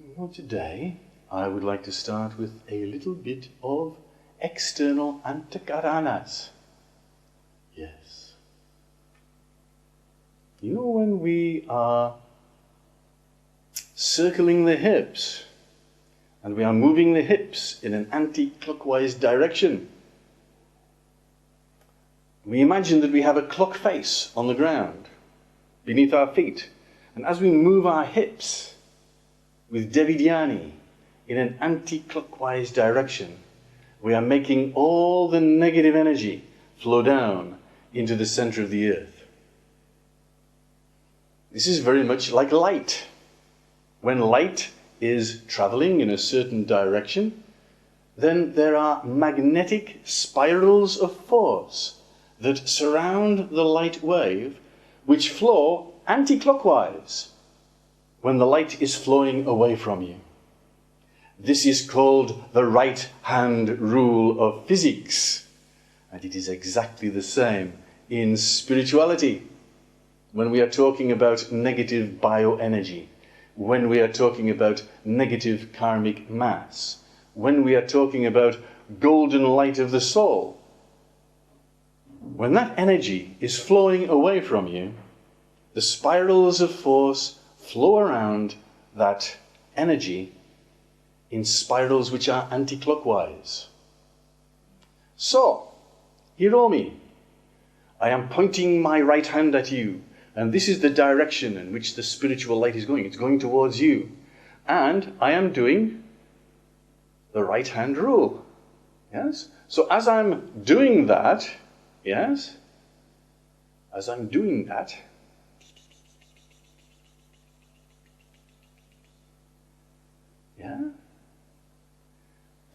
Well, today I would like to start with a little bit of external antakaranas. Yes. You know when we are circling the hips and we are moving the hips in an anti-clockwise direction, we imagine that we have a clock face on the ground beneath our feet, and as we move our hips with Devidyani in an anti-clockwise direction, we are making all the negative energy flow down into the center of the earth. This is very much like light. When light is traveling in a certain direction, then there are magnetic spirals of force that surround the light wave, which flow anti-clockwise when the light is flowing away from you. This is called the right-hand rule of physics, and it is exactly the same in spirituality. When we are talking about negative bioenergy, when we are talking about negative karmic mass, when we are talking about golden light of the soul, when that energy is flowing away from you, the spirals of force flow around that energy in spirals which are anti-clockwise. So, Hiromi, I am pointing my right hand at you, and this is the direction in which the spiritual light is going. It's going towards you. And I am doing the right hand rule. Yes? So as I'm doing that, yes? As I'm doing that, yeah?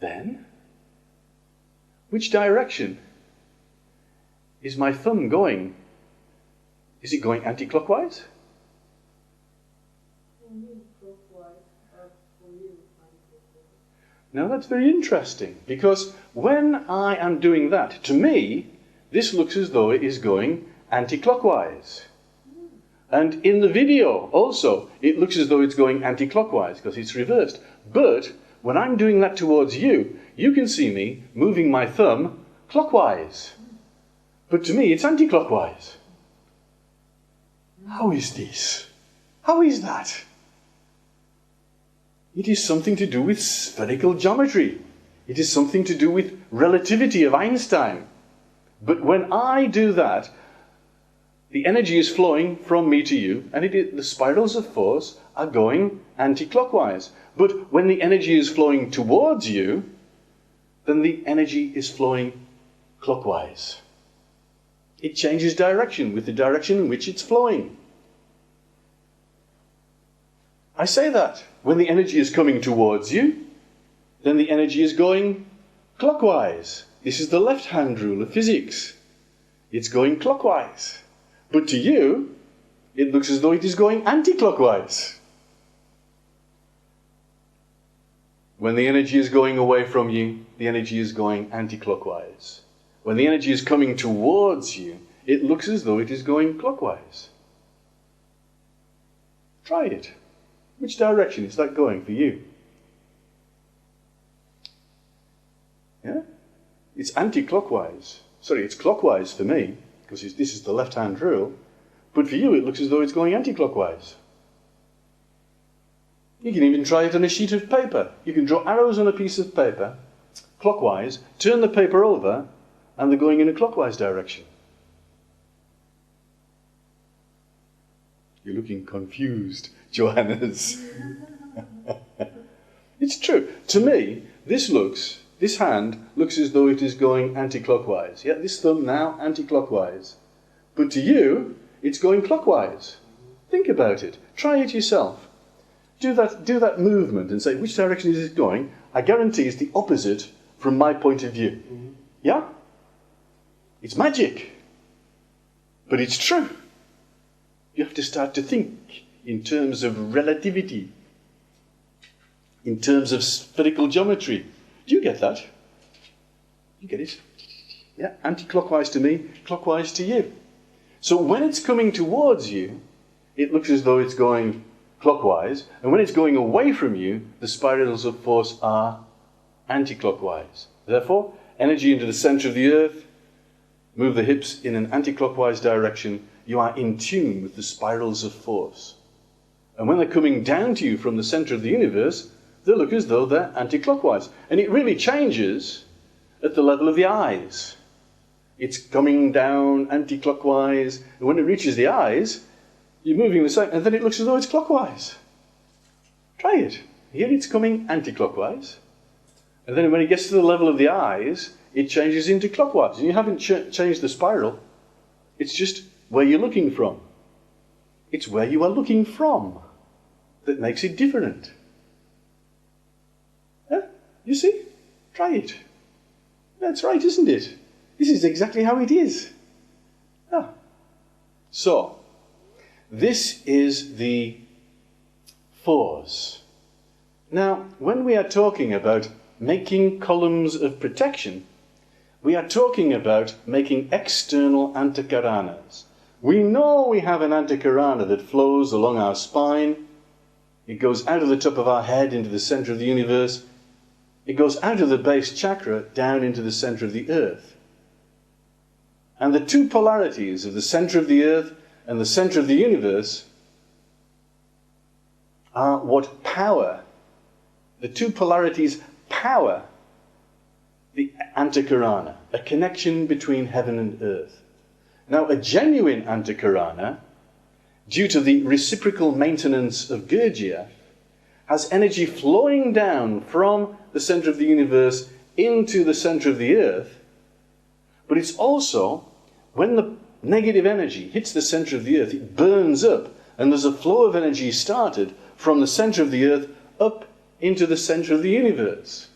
Then, which direction is my thumb going? Is it going anti-clockwise? Now that's very interesting, because when I am doing that, to me, this looks as though it is going anti-clockwise. And in the video also, it looks as though it's going anti-clockwise, because it's reversed. But when I'm doing that towards you, you can see me moving my thumb clockwise. But to me, it's anti-clockwise. How is this? How is that? It is something to do with spherical geometry. It is something to do with relativity of Einstein. But when I do that, the energy is flowing from me to you, and the spirals of force are going anti-clockwise. But when the energy is flowing towards you, then the energy is flowing clockwise. It changes direction with the direction in which it's flowing. I say that. When the energy is coming towards you, then the energy is going clockwise. This is the left-hand rule of physics. It's going clockwise. But to you, it looks as though it is going anti-clockwise. When the energy is going away from you, the energy is going anti-clockwise. When the energy is coming towards you, it looks as though it is going clockwise. Try it. Which direction is that going for you? Yeah? It's anti-clockwise. Sorry, it's clockwise for me, because this is the left-hand rule. But for you, it looks as though it's going anti-clockwise. You can even try it on a sheet of paper. You can draw arrows on a piece of paper, clockwise, turn the paper over, and they're going in a clockwise direction. You're looking confused, Johannes. It's true. To me, this hand looks as though it is going anti-clockwise. Yeah, this thumb now anti-clockwise. But to you, it's going clockwise. Think about it. Try it yourself. Do that movement and say, which direction is it going? I guarantee it's the opposite from my point of view. Yeah? It's magic. But it's true. You have to start to think in terms of relativity, in terms of spherical geometry. Do you get that? You get it? Yeah, anti-clockwise to me, clockwise to you. So when it's coming towards you, it looks as though it's going clockwise, and when it's going away from you, the spirals of force are anti-clockwise. Therefore, energy into the center of the earth, move the hips in an anti-clockwise direction, you are in tune with the spirals of force. And when they're coming down to you from the center of the universe, they look as though they're anti-clockwise. And it really changes at the level of the eyes. It's coming down anti-clockwise, and when it reaches the eyes, you're moving the same, and then it looks as though it's clockwise. Try it. Here it's coming anti-clockwise, and then when it gets to the level of the eyes, it changes into clockwise. And you haven't changed the spiral. It's just where you're looking from. It's where you are looking from that makes it different. Yeah? You see? Try it. That's right, isn't it? This is exactly how it is. Yeah. So, this is the force. Now, when we are talking about making columns of protection, we are talking about making external antakaranas. We know we have an antakarana that flows along our spine. It goes out of the top of our head into the center of the universe. It goes out of the base chakra down into the center of the earth. And the two polarities of the center of the earth and the center of the universe are what power. The two polarities power the antakarana, a connection between heaven and earth. Now, a genuine antakarana, due to the reciprocal maintenance of Gurdjieff, has energy flowing down from the center of the universe into the center of the earth, but it's also, when the negative energy hits the center of the earth, it burns up, and there's a flow of energy started from the center of the earth up into the center of the universe.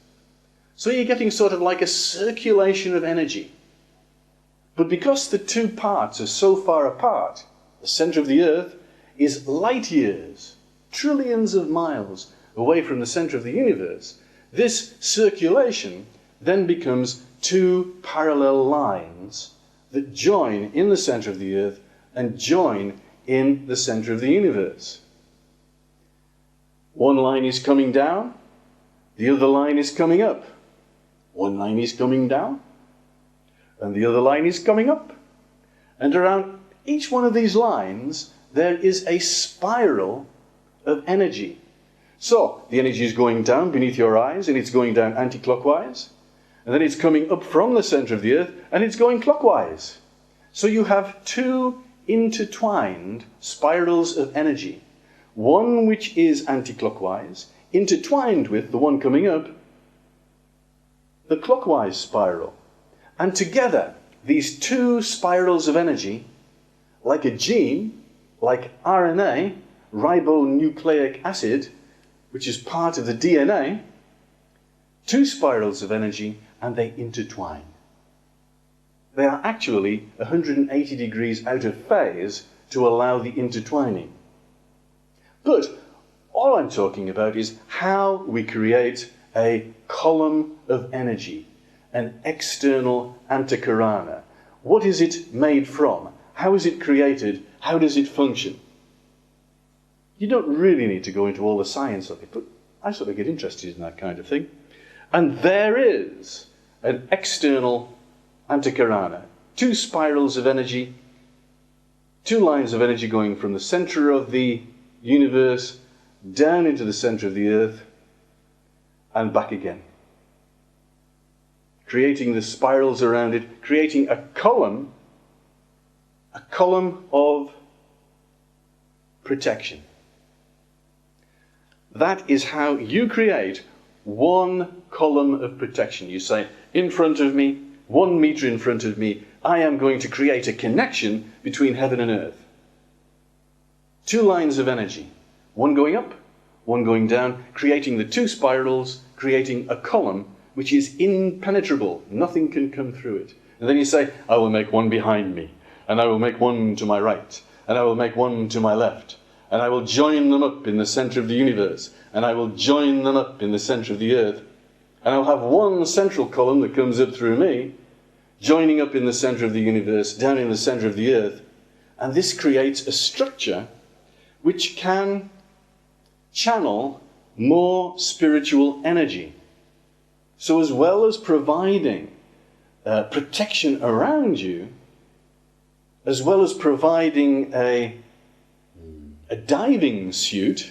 So you're getting sort of like a circulation of energy. But because the two parts are so far apart, the center of the earth is light years, trillions of miles away from the center of the universe, this circulation then becomes two parallel lines that join in the center of the earth and join in the center of the universe. One line is coming down, the other line is coming up. One line is coming down, and the other line is coming up. And around each one of these lines, there is a spiral of energy. So, the energy is going down beneath your eyes, and it's going down anti-clockwise. And then it's coming up from the center of the earth, and it's going clockwise. So you have two intertwined spirals of energy. One which is anti-clockwise, intertwined with the one coming up, the clockwise spiral. And together, these two spirals of energy, like a gene, like RNA, ribonucleic acid, which is part of the DNA, two spirals of energy, and they intertwine. They are actually 180 degrees out of phase to allow the intertwining. But all I'm talking about is how we create a column of energy, an external antakarana. What is it made from? How is it created? How does it function? You don't really need to go into all the science of it, but I sort of get interested in that kind of thing. And there is an external antakarana, two spirals of energy, two lines of energy going from the center of the universe down into the center of the earth and back again. Creating the spirals around it, creating a column of protection. That is how you create one column of protection. You say, in front of me, 1 meter in front of me, I am going to create a connection between heaven and earth. Two lines of energy, one going up, one going down, creating the two spirals, creating a column which is impenetrable. Nothing can come through it. And then you say, I will make one behind me, and I will make one to my right, and I will make one to my left, and I will join them up in the center of the universe, and I will join them up in the center of the earth, and I'll have one central column that comes up through me, joining up in the center of the universe, down in the center of the earth, and this creates a structure which can channel more spiritual energy. So as well as providing protection around you, as well as providing a diving suit.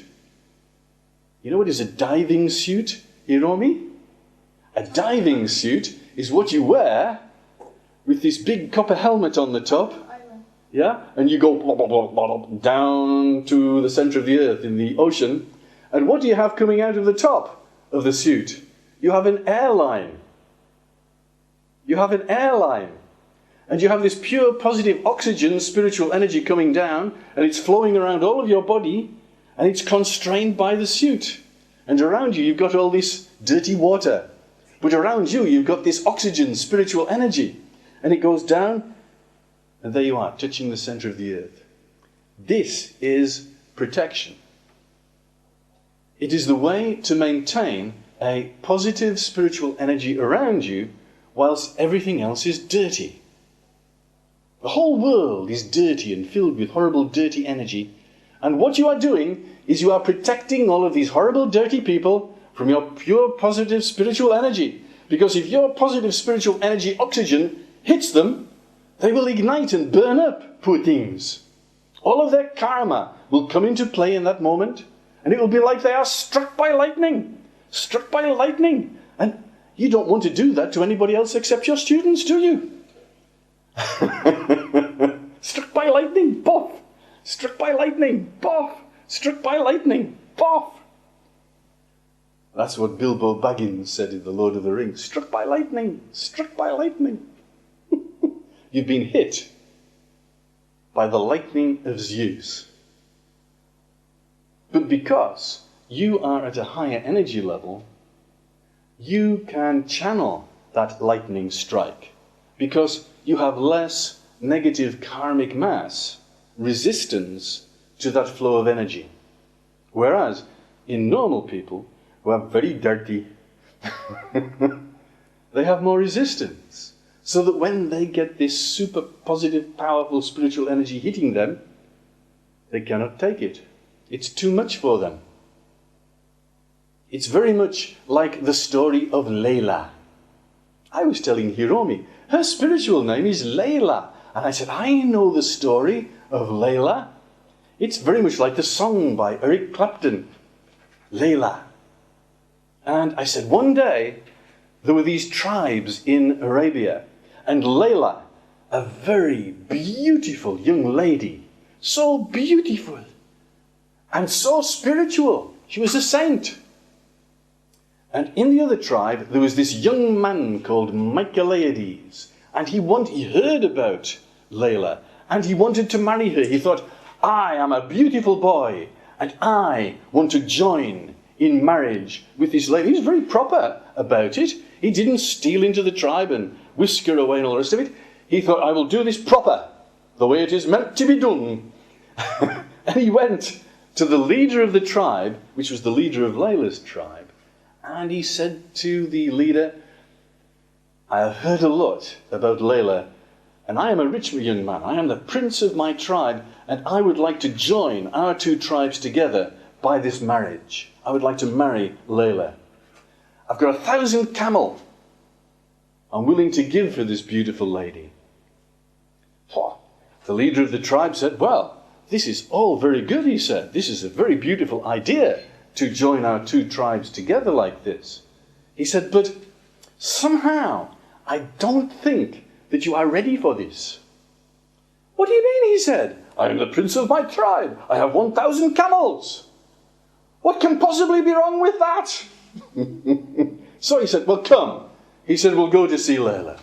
You know what is a diving suit, Hiromi? A diving suit is what you wear with this big copper helmet on the top. Yeah? And you go blah, blah, blah, blah, blah, down to the center of the earth in the ocean. And what do you have coming out of the top of the suit? You have an airline. You have an airline. And you have this pure positive oxygen, spiritual energy coming down, and it's flowing around all of your body, and it's constrained by the suit. And around you, you've got all this dirty water. But around you, you've got this oxygen, spiritual energy. And it goes down, and there you are, touching the center of the earth. This is protection. It is the way to maintain a positive spiritual energy around you, whilst everything else is dirty. The whole world is dirty and filled with horrible, dirty energy. And what you are doing is you are protecting all of these horrible, dirty people from your pure, positive, spiritual energy. Because if your positive, spiritual energy oxygen hits them, they will ignite and burn up, poor things. All of their karma will come into play in that moment, and it will be like they are struck by lightning. Struck by lightning. And you don't want to do that to anybody else except your students, do you? Struck by lightning, boff. Struck by lightning, boff. Struck by lightning, boff. That's what Bilbo Baggins said in The Lord of the Rings. Struck by lightning, struck by lightning. You've been hit by the lightning of Zeus. But because you are at a higher energy level, you can channel that lightning strike. Because you have less negative karmic mass, resistance to that flow of energy. Whereas in normal people who are very dirty, they have more resistance. So that when they get this super positive, powerful spiritual energy hitting them, they cannot take it. It's too much for them. It's very much like the story of Layla. I was telling Hiromi, her spiritual name is Layla. And I said, I know the story of Layla. It's very much like the song by Eric Clapton, Layla. And I said, one day, there were these tribes in Arabia. And Layla, a very beautiful young lady, so beautiful and so spiritual. She was a saint. And in the other tribe, there was this young man called Michaelides. And he heard about Layla. And he wanted to marry her. He thought, I am a beautiful boy. And I want to join in marriage with this lady. He was very proper about it. He didn't steal into the tribe and whisk her away and all the rest of it. He thought, I will do this proper, the way it is meant to be done. And he went to the leader of the tribe, which was the leader of Layla's tribe. And he said to the leader, I have heard a lot about Layla, and I am a rich young man. I am the prince of my tribe, and I would like to join our two tribes together by this marriage. I would like to marry Layla. I've got 1,000 camel I'm willing to give for this beautiful lady. The leader of the tribe said, well, this is all very good, he said. This is a very beautiful idea to join our two tribes together like this. He said, but somehow I don't think that you are ready for this. What do you mean, he said. I am the prince of my tribe. I have 1,000 camels. What can possibly be wrong with that? So he said, well, come. He said, we'll go to see Layla.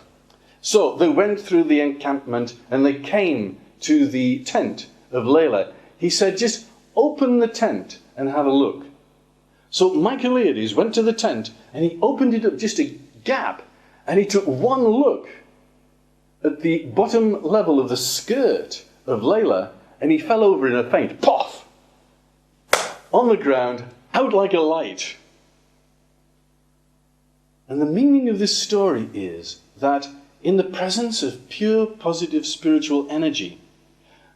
So they went through the encampment and they came to the tent of Layla. He said, just open the tent and have a look. So Michaelides went to the tent and he opened it up, just a gap, and he took one look at the bottom level of the skirt of Layla, and he fell over in a faint. Poff! On the ground, out like a light. And the meaning of this story is that in the presence of pure positive spiritual energy,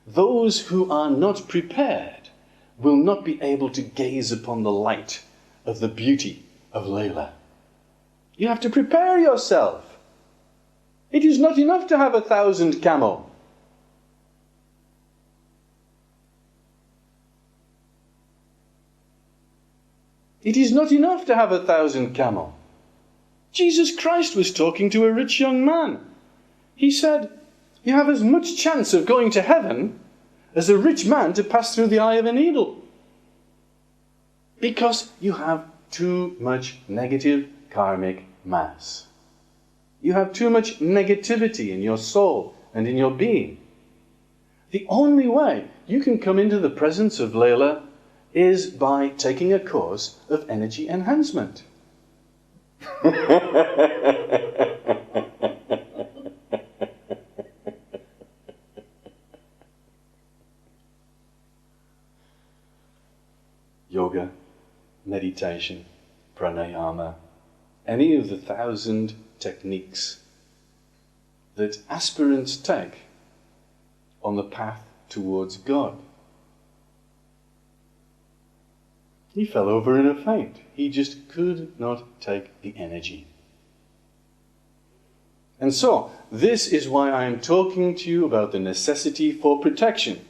those who are not prepared will not be able to gaze upon the light of the beauty of Layla. You have to prepare yourself. It is not enough to have 1,000 camel. It is not enough to have 1,000 camel. Jesus Christ was talking to a rich young man. He said, you have as much chance of going to heaven as a rich man to pass through the eye of a needle. Because you have too much negative karmic mass. You have too much negativity in your soul and in your being. The only way you can come into the presence of Layla is by taking a course of energy enhancement. Yoga, meditation, pranayama, any of the 1,000 techniques that aspirants take on the path towards God. He fell over in a faint. He just could not take the energy. And so, this is why I am talking to you about the necessity for protection.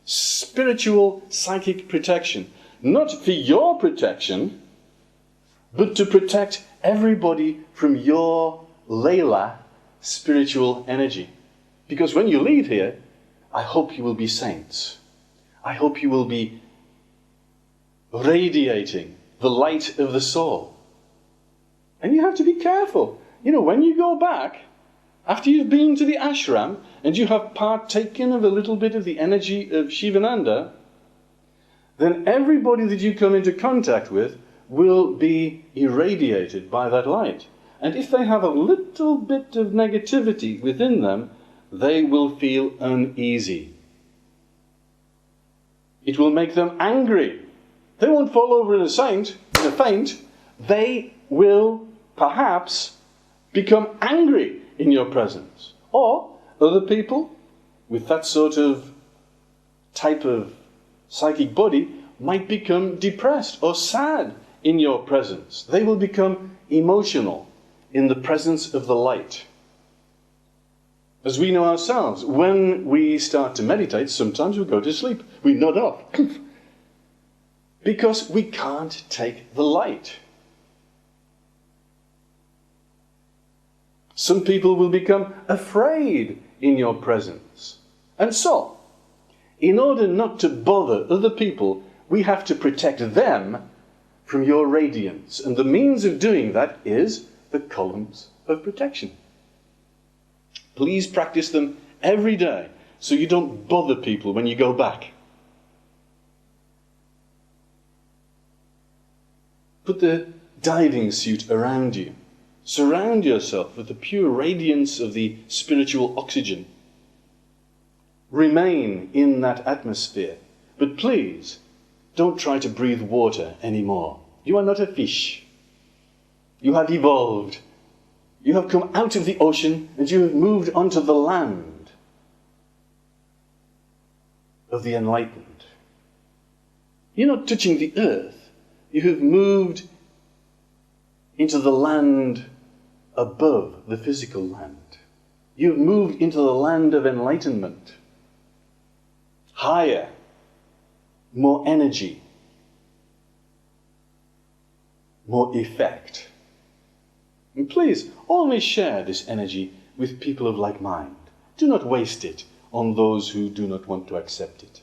Spiritual, psychic protection. Not for your protection, but to protect everybody from your Layla spiritual energy. Because when you leave here, I hope you will be saints. I hope you will be radiating the light of the soul. And you have to be careful. You know, when you go back, after you've been to the ashram and you have partaken of a little bit of the energy of Shivananda, then everybody that you come into contact with will be irradiated by that light. And if they have a little bit of negativity within them, they will feel uneasy. It will make them angry. They won't fall over in a faint. They will perhaps become angry in your presence. Or other people with that sort of type of psychic body might become depressed or sad in your presence. They will become emotional in the presence of the light. As we know ourselves, when we start to meditate, sometimes we go to sleep. We nod off. Because we can't take the light. Some people will become afraid in your presence. And so, in order not to bother other people, we have to protect them from your radiance. And the means of doing that is the columns of protection. Please practice them every day so you don't bother people when you go back. Put the diving suit around you. Surround yourself with the pure radiance of the spiritual oxygen. Remain in that atmosphere. But please, don't try to breathe water anymore. You are not a fish. You have evolved. You have come out of the ocean and you have moved onto the land of the enlightened. You're not touching the earth. You have moved into the land above the physical land. You have moved into the land of enlightenment. Higher, more energy, more effect. And please, always share this energy with people of like mind. Do not waste it on those who do not want to accept it.